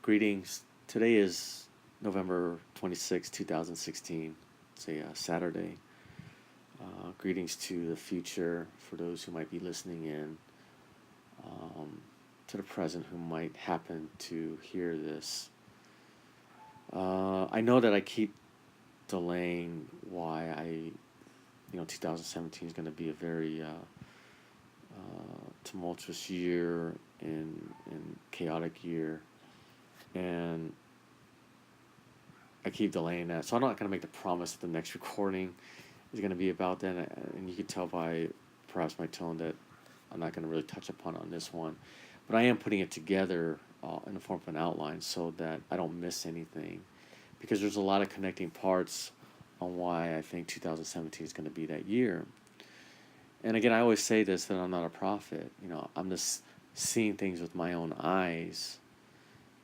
Greetings. Today is November 26, 2016. It's a Saturday. Greetings to the future for those who might be listening in, um, to the present who might happen to hear this. I know that I keep delaying why 2017 is going to be a very tumultuous year and chaotic year. And I keep delaying that. So I'm not going to make the promise that the next recording is going to be about that. And you can tell by perhaps my tone that I'm not going to really touch upon it on this one. But I am putting it together in the form of an outline so that I don't miss anything. Because there's a lot of connecting parts on why I think 2017 is going to be that year. And again, I always say this, that I'm not a prophet. I'm just seeing things with my own eyes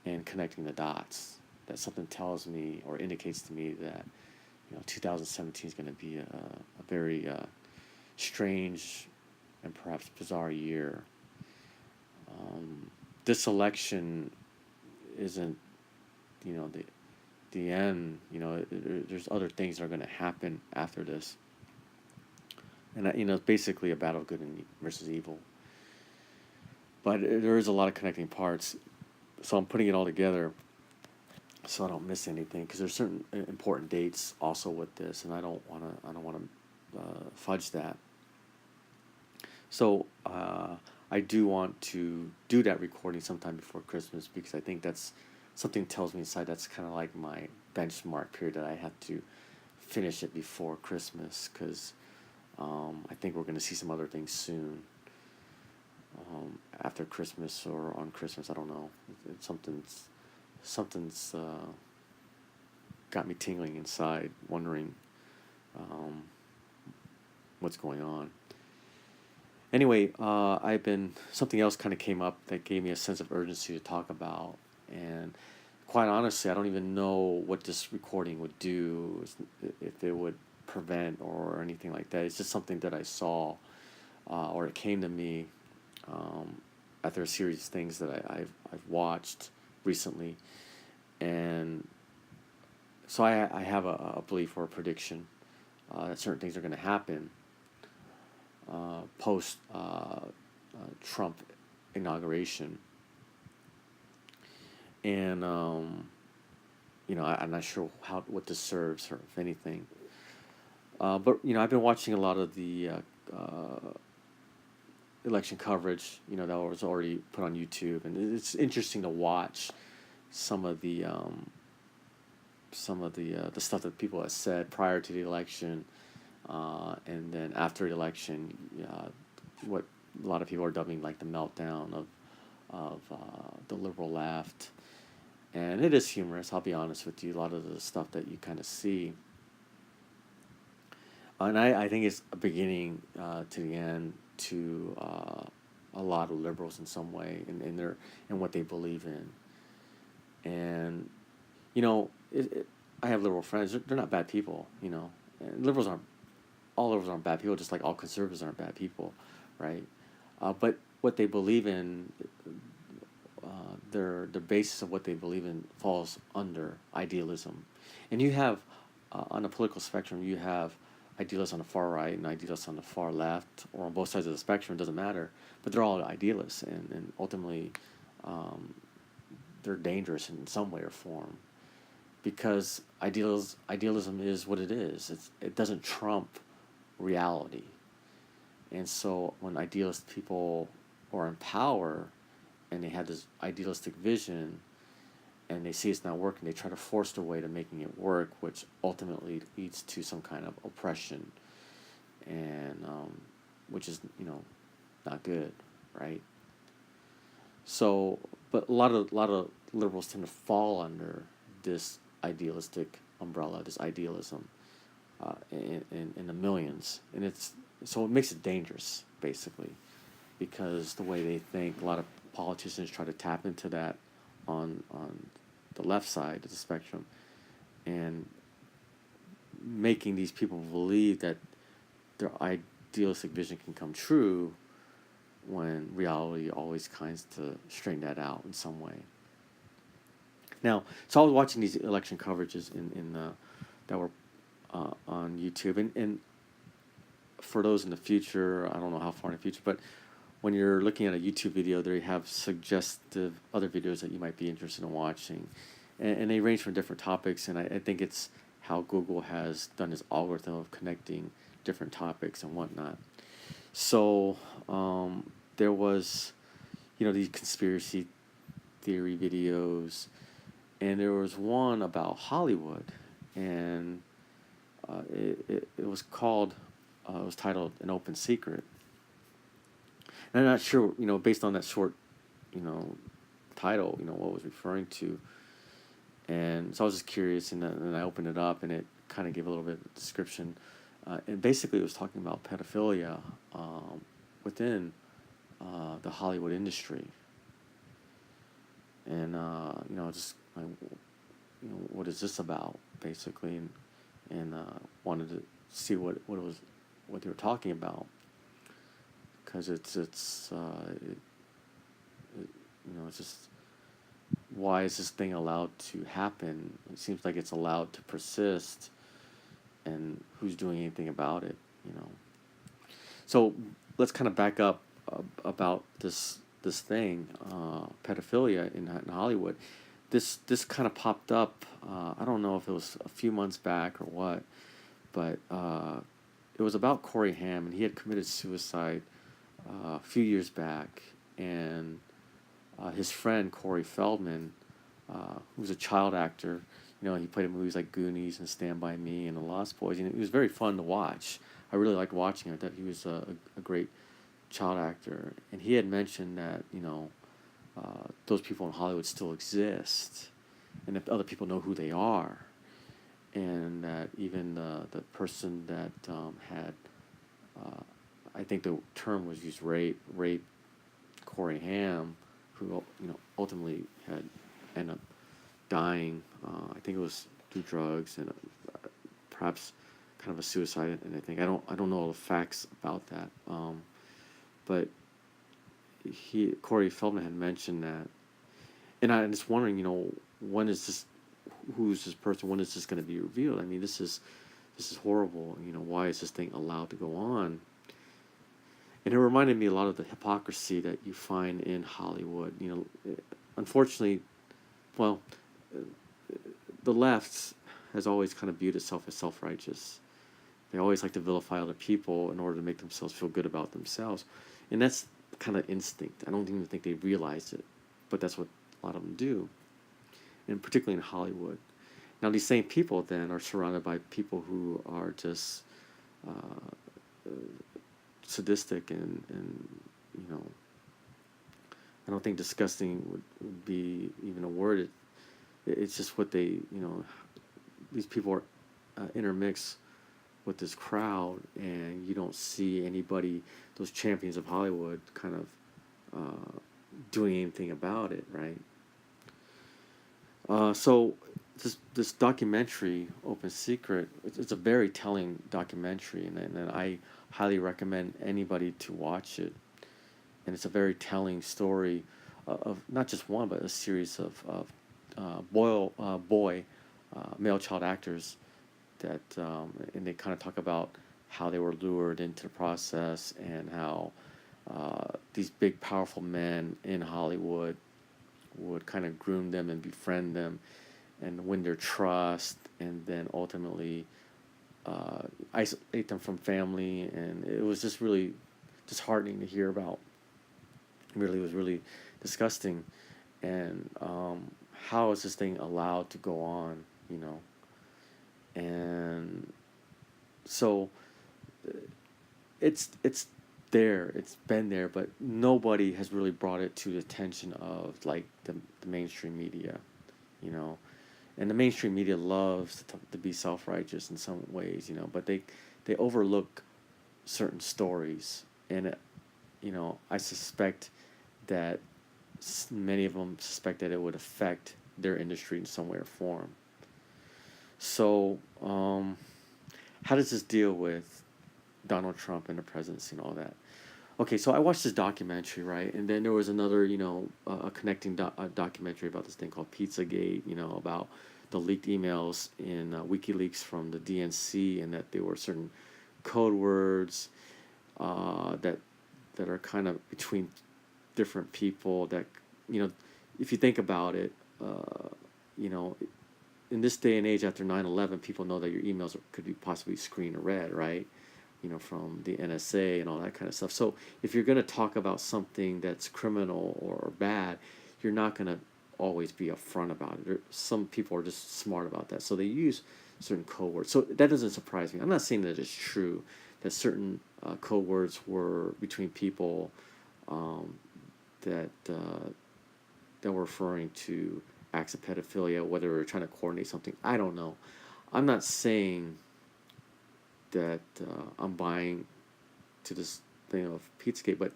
and connecting the dots. That something tells me or indicates to me that 2017 is going to be a very strange and perhaps bizarre year. This election isn't the end. There's other things that are going to happen after this, and it's basically a battle of good versus evil. But there is a lot of connecting parts, so I'm putting it all together so I don't miss anything, because there's certain important dates also with this, and I don't want to fudge that. So I do want to do that recording sometime before Christmas, because I think that's something tells me inside that's kind of like my benchmark period, that I have to finish it before Christmas, because I think we're going to see some other things soon. After Christmas or on Christmas, I don't know. Something's got me tingling inside, wondering what's going on. Anyway, something else kind of came up that gave me a sense of urgency to talk about, and quite honestly, I don't even know what this recording would do, if it would prevent or anything like that. It's just something that I saw, or it came to me after a series of things that I've watched recently, and so I have a belief or a prediction that certain things are going to happen post Trump inauguration, and I'm not sure what this serves, or if anything. But I've been watching a lot of the election coverage, that was already put on YouTube, and it's interesting to watch some of the stuff that people have said prior to the election, and then after the election, what a lot of people are dubbing like the meltdown of the liberal left, and it is humorous. I'll be honest with you. A lot of the stuff that you kind of see, and I think it's a beginning to the end to a lot of liberals in some way, in what they believe in. And I have liberal friends. They're not bad people, and all liberals aren't bad people, just like all conservatives aren't bad people, right? But what they believe in, the basis of what they believe in falls under idealism. And you have, on the political spectrum, you have idealists on the far right and idealists on the far left, or on both sides of the spectrum. It doesn't matter, but they're all idealists, and ultimately they're dangerous in some way or form, because idealism is what it is. It doesn't trump reality. And so when idealist people are in power and they have this idealistic vision and they see it's not working, they try to force their way to making it work, which ultimately leads to some kind of oppression, and which is not good, right? So, but a lot of liberals tend to fall under this idealistic umbrella, this idealism, in the millions, and it makes it dangerous, basically, because the way they think, a lot of politicians try to tap into that on the left side of the spectrum, and making these people believe that their idealistic vision can come true, when reality always kinds to straighten that out in some way. Now, so I was watching these election coverages that were on YouTube, and for those in the future, I don't know how far in the future, but when you're looking at a YouTube video, they have suggestive other videos that you might be interested in watching, and they range from different topics. And I think it's how Google has done this algorithm of connecting different topics and whatnot. So there was, these conspiracy theory videos, and there was one about Hollywood, and it was called, it was titled "An Open Secret." And I'm not sure, based on that short, you know, title, what it was referring to. And so I was just curious, and then I opened it up, and it kind of gave a little bit of description. And basically, it was talking about pedophilia within the Hollywood industry. And, just, like, what is this about, basically? And wanted to see what they were talking about. Because it's just, why is this thing allowed to happen? It seems like it's allowed to persist, and who's doing anything about it? So let's kind of back up about this thing, pedophilia in Hollywood. This kind of popped up. I don't know if it was a few months back or what, but it was about Corey Haim, and he had committed suicide a few years back, and his friend Corey Feldman, who's a child actor, he played in movies like Goonies and Stand By Me and The Lost Boys, and it was very fun to watch. I really liked watching it. I thought he was a great child actor, and he had mentioned that those people in Hollywood still exist, and if other people know who they are, and that even the person that had I think the term was used, rape Corey Haim, who ultimately had ended up dying. I think it was through drugs and perhaps kind of a suicide. And I think I don't know all the facts about that. But Corey Feldman had mentioned that, and I'm just wondering, when is this? Who's this person? When is this going to be revealed? I mean, this is horrible. Why is this thing allowed to go on? And it reminded me a lot of the hypocrisy that you find in Hollywood. Unfortunately, well, the left has always kind of viewed itself as self-righteous. They always like to vilify other people in order to make themselves feel good about themselves. And that's kind of instinct. I don't even think they realize it, but that's what a lot of them do, and particularly in Hollywood. Now, these same people then are surrounded by people who are just sadistic and I don't think disgusting would be even a word. It's just what they, these people are intermixed with this crowd, and you don't see anybody, those champions of Hollywood, kind of doing anything about it, right? So this documentary, Open Secret, it's a very telling documentary, and I highly recommend anybody to watch it. And it's a very telling story of not just one, but a series of male child actors that, and they kind of talk about how they were lured into the process, and how these big, powerful men in Hollywood would kind of groom them and befriend them and win their trust, and then ultimately isolate them from family. And it was just really disheartening to hear about. It really was really disgusting. And how is this thing allowed to go on, And so it's there, it's been there, but nobody has really brought it to the attention of, like, the mainstream media, And the mainstream media loves to be self-righteous in some ways, but they overlook certain stories. And I suspect that many of them suspect that it would affect their industry in some way or form. So how does this deal with Donald Trump and the presidency and all that? Okay, so I watched this documentary, right? And then there was another, a connecting documentary about this thing called Pizzagate, about the leaked emails in WikiLeaks from the DNC, and that there were certain code words that are kind of between different people that, you know, if you think about it, you know, in this day and age after 9/11, people know that your emails could be possibly screened or read, right? From the NSA and all that kind of stuff. So if you're going to talk about something that's criminal or bad, you're not going to always be upfront about it. Some people are just smart about that, so they use certain code words. So that doesn't surprise me. I'm not saying that it's true that certain code words were between people um, that were referring to acts of pedophilia, whether they're trying to coordinate something. I don't know. I'm not saying that I'm buying to this thing of Pizzagate, but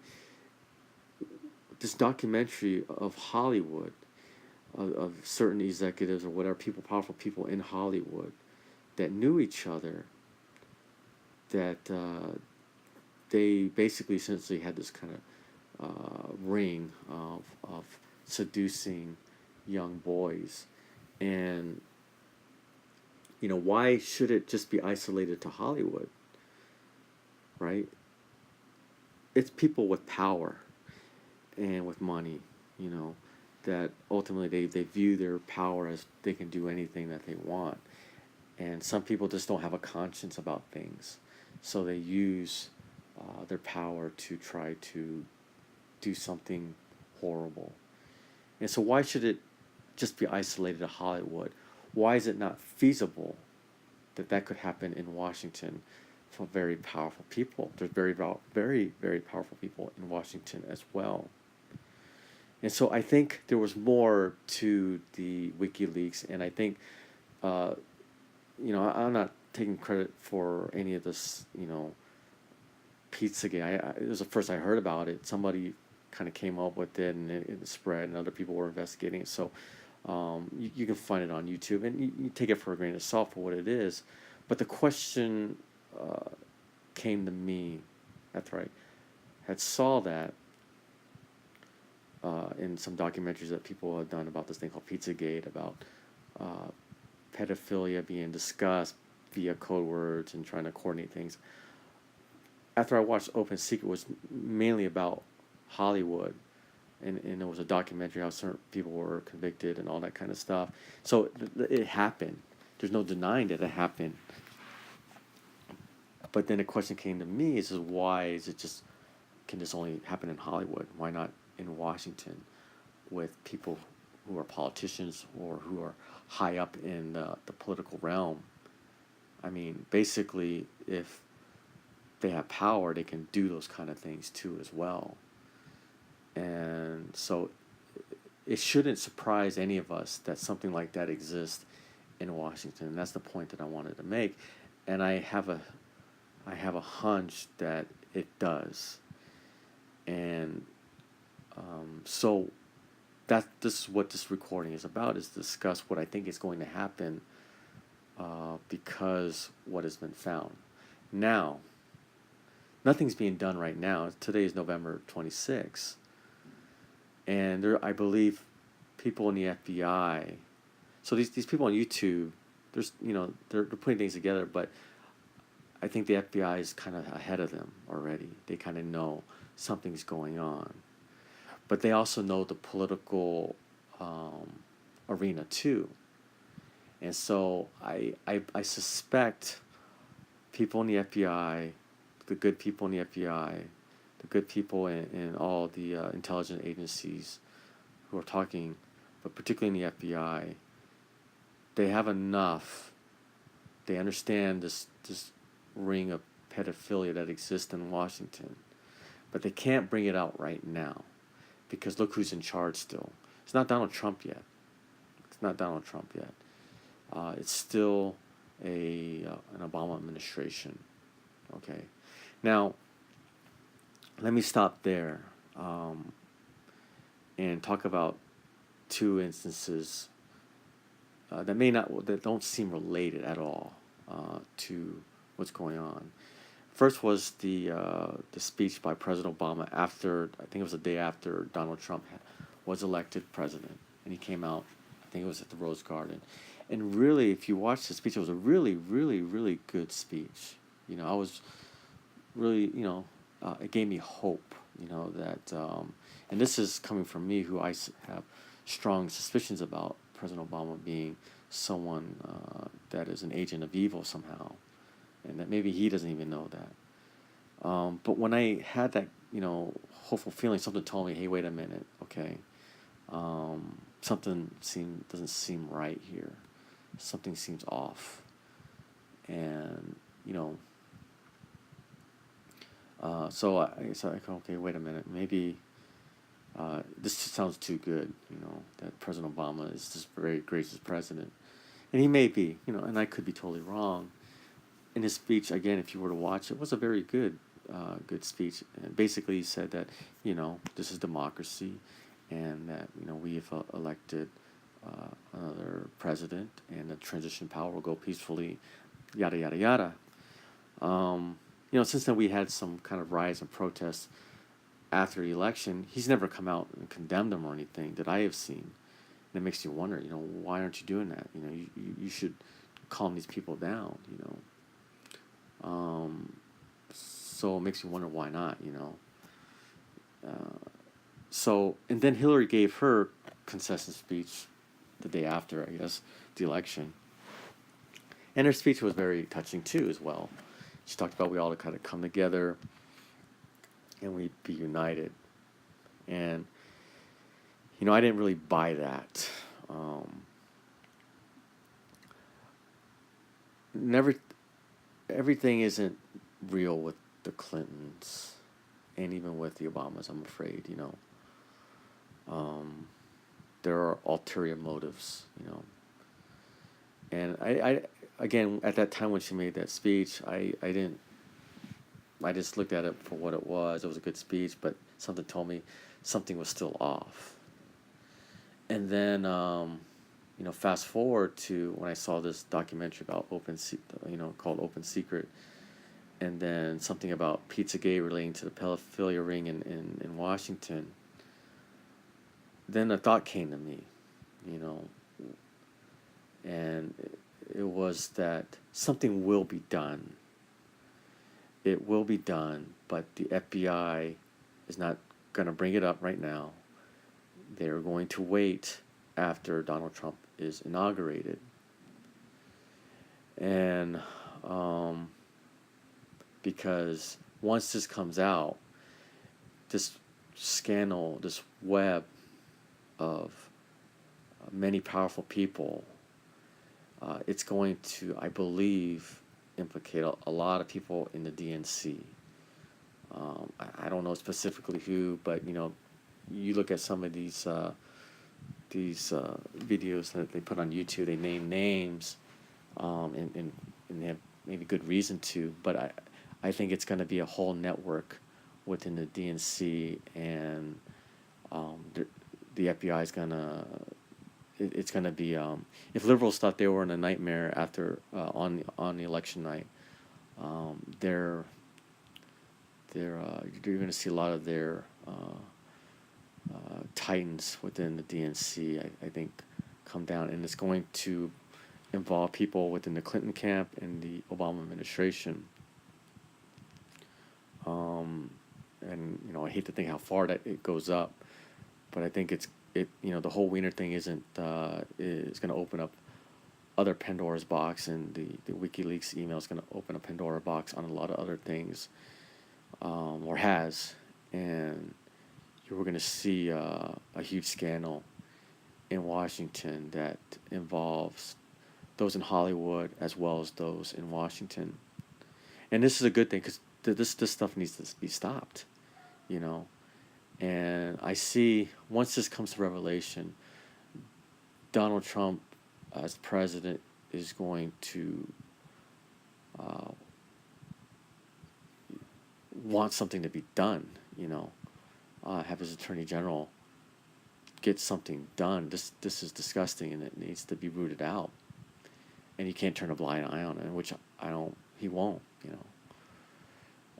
this documentary of Hollywood, of certain executives or whatever, powerful people in Hollywood that knew each other, that they basically essentially had this kind of ring of seducing young boys. And why should it just be isolated to Hollywood, right? It's people with power and with money, that ultimately they view their power as they can do anything that they want. And some people just don't have a conscience about things. So they use their power to try to do something horrible. And so why should it just be isolated to Hollywood? Why is it not feasible that could happen in Washington for very powerful people? There's very, very powerful people in Washington as well. And so I think there was more to the WikiLeaks, and I think, I'm not taking credit for any of this, Pizzagate. It was the first I heard about it. Somebody kind of came up with it, and it spread, and other people were investigating it. So you can find it on YouTube, and you take it for a grain of salt for what it is. But the question came to me after I had saw that in some documentaries that people have done about this thing called Pizzagate, about pedophilia being discussed via code words and trying to coordinate things. After I watched Open Secret, it was mainly about Hollywood, and it was a documentary how certain people were convicted and all that kind of stuff. So it happened. There's no denying that it happened. But then the question came to me is why is it can this only happen in Hollywood? Why not in Washington with people who are politicians or who are high up in the political realm? I mean, basically, if they have power, they can do those kind of things too as well. And so it shouldn't surprise any of us that something like that exists in Washington. And that's the point that I wanted to make. And I have a hunch that it does. And so this is what this recording is about, is discuss what I think is going to happen because what has been found. Now, nothing's being done right now. Today is November 26th. And I believe people in the FBI, so these people on YouTube, they're putting things together, but I think the FBI is kind of ahead of them already. They kind of know something's going on. But they also know the political arena too. And so I suspect people in the FBI, the good people in the FBI, the good people in all the intelligence agencies who are talking, but particularly in the FBI, they have enough. They understand this ring of pedophilia that exists in Washington, but they can't bring it out right now because look who's in charge still. It's not Donald Trump yet. It's still an Obama administration. Okay, now let me stop there and talk about two instances that don't seem related at all to what's going on. First was the speech by President Obama after, I think it was the day after Donald Trump was elected president, and he came out. I think it was at the Rose Garden, and really, if you watch the speech, it was a really, really, really good speech. I was really, it gave me hope. That, and this is coming from me, who have strong suspicions about President Obama being someone that is an agent of evil somehow, and that maybe he doesn't even know that. But when I had that, hopeful feeling, something told me, hey, wait a minute, okay, something doesn't seem right here. Something seems off, and so I said, okay, wait a minute, maybe this just sounds too good, that President Obama is this very gracious president, and he may be, and I could be totally wrong. In his speech, again, if you were to watch it, was a very good speech. And basically, he said that this is democracy, and that we have elected another president, and the transition power will go peacefully, yada yada yada. Since then we had some kind of riots and protests after the election. He's never come out and condemned them or anything that I have seen. And it makes you wonder, why aren't you doing that? You should calm these people down. So it makes you wonder why not. So, and then Hillary gave her concession speech the day after, I guess, the election. And her speech was very touching too, as well. She talked about we all kind of come together and we be united. And, I didn't really buy that. Everything isn't real with the Clintons, and even with the Obamas, I'm afraid, there are ulterior motives, And I again, at that time when she made that speech, I just looked at it for what it was. It was a good speech, but something told me something was still off. And then, fast forward to when I saw this documentary about called Open Secret, and then something about Pizzagate relating to the pedophilia ring in Washington. Then a thought came to me, and it was that something will be done. It will be done, but the FBI is not going to bring it up right now. They're going to wait after Donald Trump is inaugurated. And because once this comes out, this scandal, this web of many powerful people, it's going to, I believe, implicate a lot of people in the DNC. I don't know specifically who, but you look at some of these videos that they put on YouTube. They name names, and they have maybe good reason to. But I think it's going to be a whole network within the DNC, and the FBI is gonna. It's going to be if liberals thought they were in a nightmare after on the election night, you're going to see a lot of their titans within the DNC, I think, come down, and it's going to involve people within the Clinton camp and the Obama administration. And I hate to think how far that it goes up, but I think the whole Wiener thing is going to open up other Pandora's box, and the WikiLeaks email is going to open a Pandora box on a lot of other things, or has, and we're going to see a huge scandal in Washington that involves those in Hollywood as well as those in Washington. And this is a good thing, because this stuff needs to be stopped, And I see, once this comes to revelation, Donald Trump as president is going to want something to be done, have his attorney general get something done. This is disgusting, and it needs to be rooted out. And you can't turn a blind eye on it, which he won't,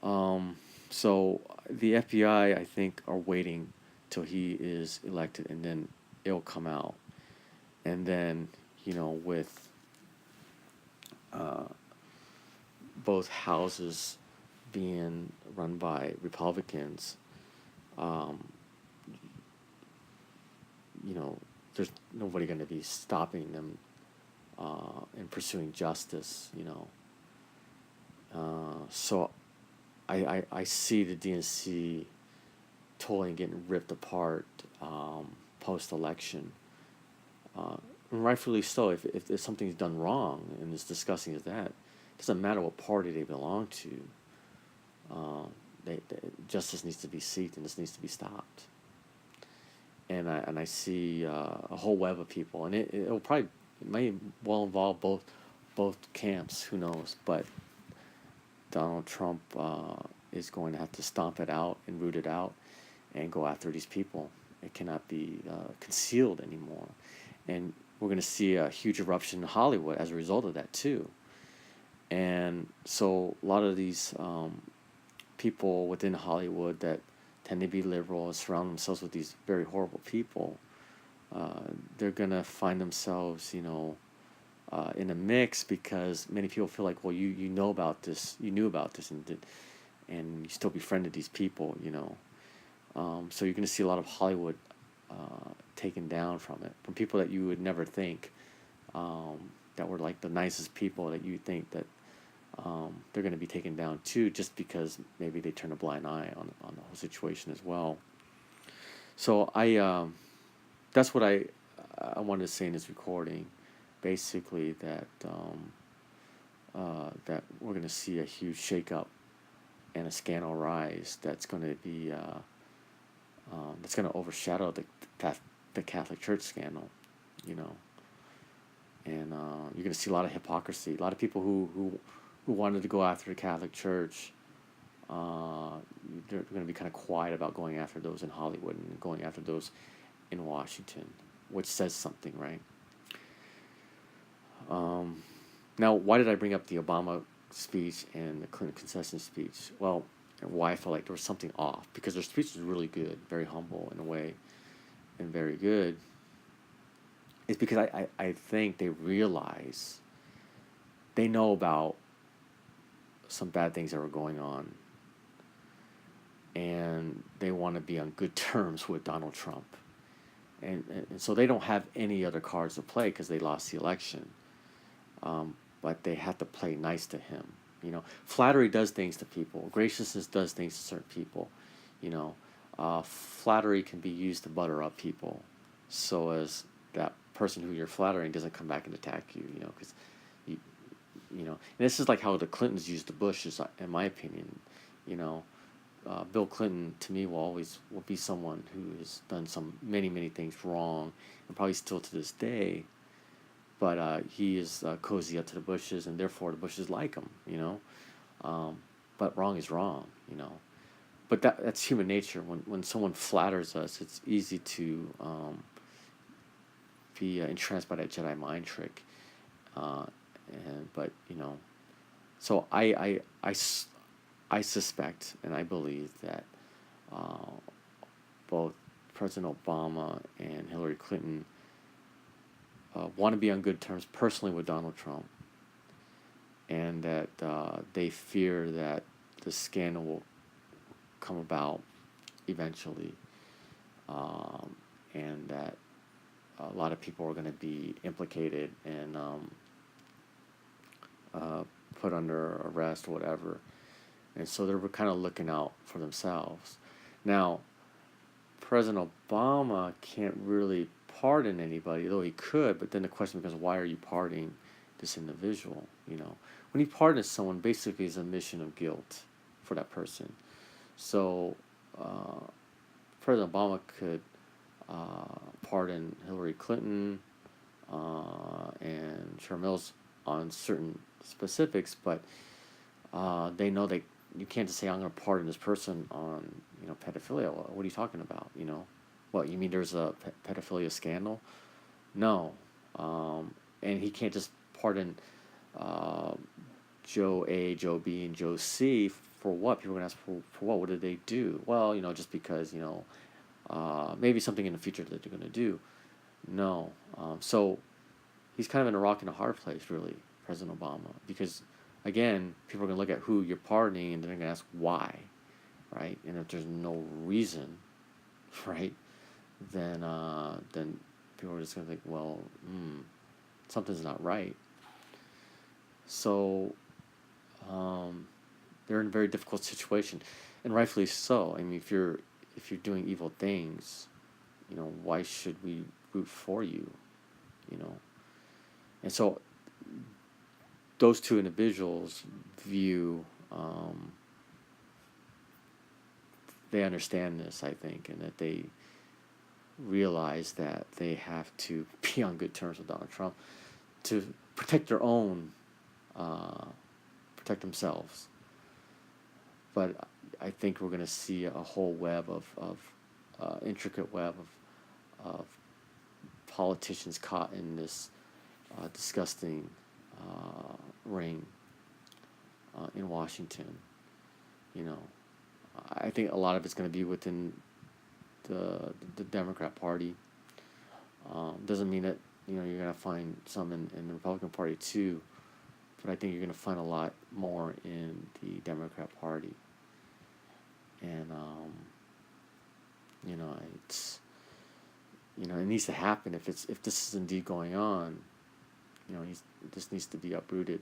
So the FBI, I think, are waiting till he is elected, and then it'll come out. And then, with uh, both houses being run by Republicans, um, you know, there's nobody going to be stopping them and pursuing justice. So I see the DNC totally getting ripped apart post election. And rightfully so. If something's done wrong and as disgusting as that, it doesn't matter what party they belong to. Justice needs to be sought and this needs to be stopped. And I see a whole web of people, and it may well involve both camps. Who knows? But Donald Trump is going to have to stomp it out and root it out, and go after these people. It cannot be concealed anymore, and we're going to see a huge eruption in Hollywood as a result of that too. And so a lot of these people within Hollywood that tend to be liberal and surround themselves with these very horrible people, they're going to find themselves, in a mix, because many people feel like, well, you know about this, you knew about this, and you still befriended these people, so you're going to see a lot of Hollywood taken down from people that you would never think that were like the nicest people, that you think that they're going to be taken down too, just because maybe they turn a blind eye on the whole situation as well. So that's what I wanted to say in this recording, basically, that that we're going to see a huge shakeup and a scandal rise that's going to be that's going to overshadow the Catholic Church scandal, and you're going to see a lot of hypocrisy, a lot of people who wanted to go after the Catholic Church. They're going to be kind of quiet about going after those in Hollywood and going after those in Washington, which says something, right? Now, why did I bring up the Obama speech and the Clinton concession speech? Well, and why I felt like there was something off, because their speech was really good, very humble in a way, and very good, is because I think they realize, they know about some bad things that were going on, and they want to be on good terms with Donald Trump. And so they don't have any other cards to play because they lost the election. But they have to play nice to him. Flattery does things to people. Graciousness does things to certain people. Flattery can be used to butter up people, so as that person who you're flattering doesn't come back and attack you. Because and this is like how the Clintons used the Bushes, in my opinion. Bill Clinton, to me, will be someone who has done many things wrong, and probably still to this day. But he is cozy up to the Bushes, and therefore the Bushes like him, But wrong is wrong, But that's human nature. When someone flatters us, it's easy to be entranced by that Jedi mind trick. So I suspect and I believe that both President Obama and Hillary Clinton want to be on good terms personally with Donald Trump, and that they fear that the scandal will come about eventually, and that a lot of people are going to be implicated and put under arrest or whatever, and so they're kind of looking out for themselves. Now, President Obama can't really pardon anybody, though he could, but then the question becomes, why are you pardoning this individual? When he pardons someone, basically it's a admission of guilt for that person. So President Obama could pardon Hillary Clinton and Sherman Mills on certain specifics, but they know that you can't just say, I'm going to pardon this person on pedophilia. What are you talking about? What, you mean there's a pedophilia scandal? No. And he can't just pardon Joe A, Joe B, and Joe C for what? People are gonna ask for what? What did they do? Well, just because maybe something in the future that they're gonna do. No. So he's kind of in a rock and a hard place, really, President Obama, because again, people are gonna look at who you're pardoning, and they're gonna ask why, right? And if there's no reason, right, then people are just gonna think, well, something's not right. So they're in a very difficult situation, and rightfully so. I mean, if you're doing evil things, why should we root for you? You know, and so those two individuals view. They understand this, I think, and that they realize that they have to be on good terms with Donald Trump to protect their own, protect themselves. But I think we're going to see a whole web of intricate web of politicians caught in this disgusting ring in Washington. I think a lot of it's going to be within the Democrat Party. Doesn't mean that you're going to find some in the Republican Party too, but I think you're going to find a lot more in the Democrat Party. And it's it needs to happen if this is indeed going on. This needs to be uprooted.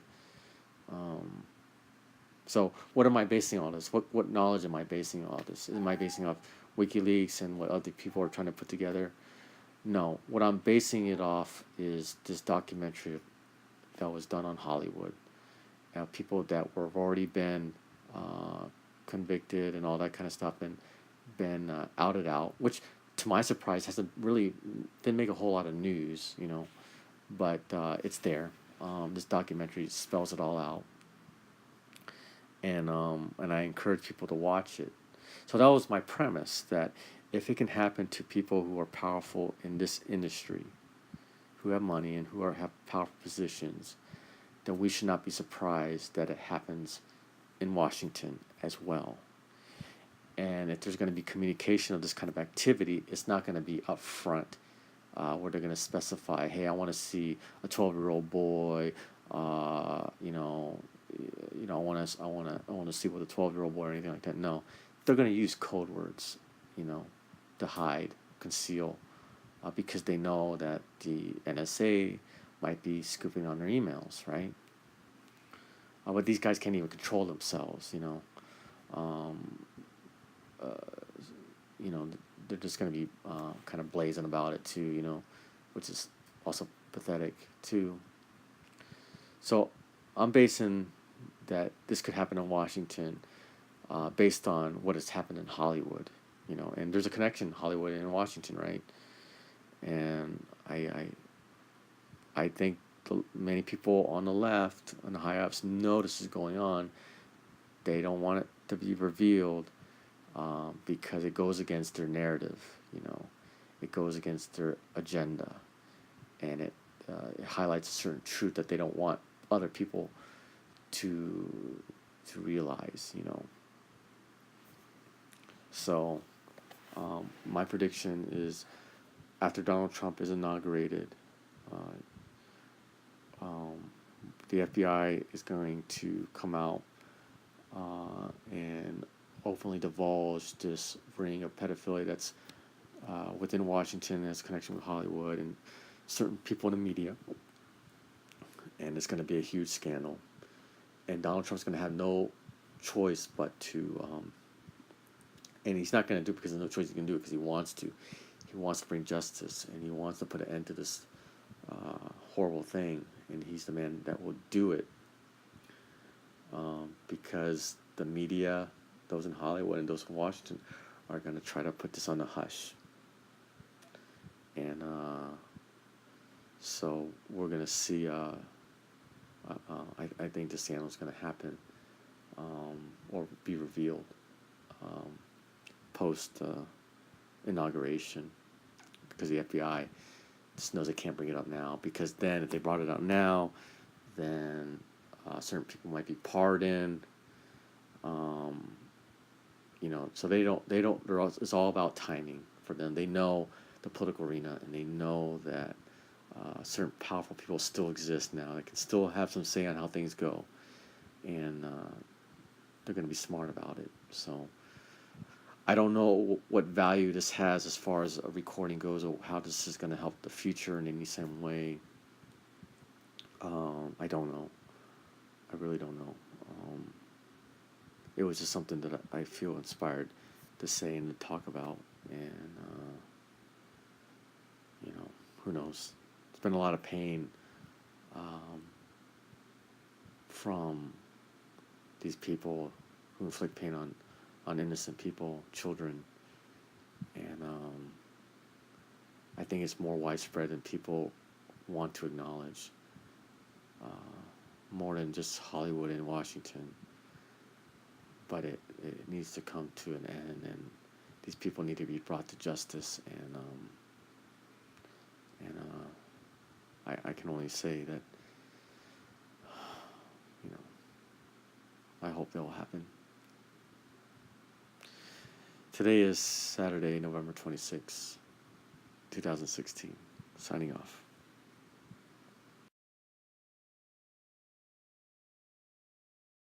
So what am I basing all this? What knowledge am I basing all this? Am I basing off WikiLeaks and what other people are trying to put together? No. What I'm basing it off is this documentary that was done on Hollywood. People that were already been convicted and all that kind of stuff and been outed out, which to my surprise didn't make a whole lot of news, but it's there. This documentary spells it all out. And I encourage people to watch it. So that was my premise, that if it can happen to people who are powerful in this industry, who have money and who have powerful positions, then we should not be surprised that it happens in Washington as well. And if there's going to be communication of this kind of activity, it's not going to be upfront, where they're going to specify, hey, I want to see a 12-year-old boy, I want to see with a 12-year-old boy or anything like that. No, they're going to use code words, to hide, conceal, because they know that the NSA might be scooping on their emails, right? But these guys can't even control themselves, they're just going to be kind of blazing about it too, which is also pathetic too. So I'm basing that this could happen in Washington based on what has happened in Hollywood, and there's a connection, Hollywood and Washington, right? And I think many people on the left, on the high ups, know this is going on. They don't want it to be revealed because it goes against their narrative, it goes against their agenda, and it highlights a certain truth that they don't want other people to realize, So my prediction is, after Donald Trump is inaugurated, the FBI is going to come out and openly divulge this ring of pedophilia that's within Washington, has connection with Hollywood and certain people in the media. And it's going to be a huge scandal. And Donald Trump's going to have no choice but to, and he's not going to do it because there's no choice, he can do it because he wants to. He wants to bring justice, and he wants to put an end to this horrible thing. And he's the man that will do it, because the media, those in Hollywood and those in Washington, are going to try to put this on the hush. And so we're going to see, I think the scandal is going to happen, or be revealed post inauguration, because the FBI just knows they can't bring it up now, because then if they brought it up now, then certain people might be pardoned, Um, so it's all about timing for them. They know the political arena, and they know that certain powerful people still exist now. They can still have some say on how things go, and they're going to be smart about it. So I don't know what value this has as far as a recording goes, or how this is going to help the future in any same way. I don't know. I really don't know. It was just something that I feel inspired to say and to talk about, and who knows? It's been a lot of pain um, from these people who inflict pain on innocent people, children, and I think it's more widespread than people want to acknowledge, more than just Hollywood and Washington. But it needs to come to an end, and these people need to be brought to justice, and I can only say that, I hope that will happen. Today is Saturday, November 26, 2016. Signing off.